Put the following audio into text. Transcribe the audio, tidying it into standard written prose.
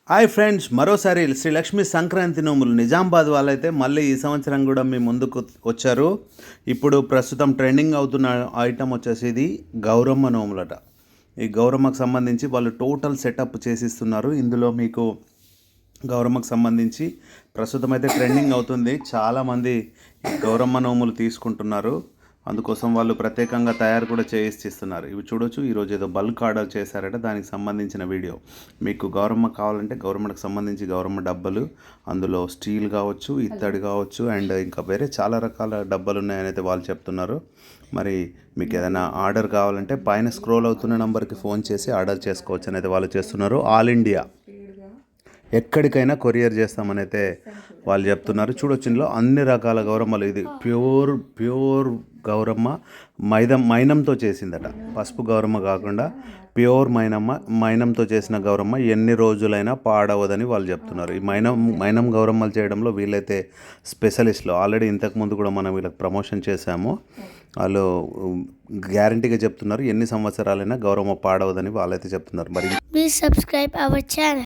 Hi friends, మరోసారి శ్రీ లక్ష్మీ సంక్రాంతి నోములు నిజామాబాద్ వాళ్ళైతే మళ్ళీ ఈ సంవత్సరం కూడా మీ ముందుకు వచ్చారు. ఇప్పుడు ప్రస్తుతం ట్రెండింగ్ అవుతున్న ఐటమ్ వచ్చేసి ఇది గౌరమ్మ నోములట. ఈ గౌరమ్మకు సంబంధించి వాళ్ళు టోటల్ సెటప్ చేసిస్తున్నారు. ఇందులో మీకు గౌరమ్మకు సంబంధించి ప్రస్తుతం అయితే ట్రెండింగ్ అవుతుంది. చాలామంది గౌరమ్మ నోములు తీసుకుంటున్నారు. అందుకోసం వాళ్ళు ప్రత్యేకంగా తయారు కూడా చేయిస్తున్నారు. ఇవి చూడొచ్చు. ఈరోజు ఏదో బల్క్ ఆర్డర్ చేశారట, దానికి సంబంధించిన వీడియో. మీకు గౌరమ్మ కావాలంటే గౌరమ్మకి సంబంధించి గౌరమ్మ డబ్బలు, అందులో స్టీల్ కావచ్చు, ఇత్తడి కావచ్చు, అండ్ ఇంకా వేరే చాలా రకాల డబ్బాలు ఉన్నాయని అయితే వాళ్ళు చెప్తున్నారు. మరి మీకు ఏదైనా ఆర్డర్ కావాలంటే పైన స్క్రోల్ అవుతున్న నెంబర్కి ఫోన్ చేసి ఆర్డర్ చేసుకోవచ్చు అని అయితే వాళ్ళు చేస్తున్నారు. ఆల్ ఇండియా ఎక్కడికైనా కొరియర్ చేస్తామని అయితే వాళ్ళు చెప్తున్నారు. చూడొచ్చు, ఇందులో అన్ని రకాల గౌరమ్మలు. ఇది ప్యూర్ గౌరమ్మ మైనంతో చేసిందట. పసుపు గౌరమ్మ కాకుండా ప్యూర్ మైనంతో చేసిన గౌరమ్మ ఎన్ని రోజులైనా పాడవదని వాళ్ళు చెప్తున్నారు. ఈ మైనం గౌరమ్మలు చేయడంలో వీళ్ళైతే స్పెషలిస్టులు. ఆల్రెడీ ఇంతకుముందు కూడా మనం వీళ్ళకి ప్రమోషన్ చేశాము. వాళ్ళు గ్యారంటీగా చెప్తున్నారు, ఎన్ని సంవత్సరాలైనా గౌరమ్మ పాడవదని వాళ్ళైతే చెప్తున్నారు. మరి ప్లీజ్ సబ్స్క్రైబ్ అవర్ ఛానల్.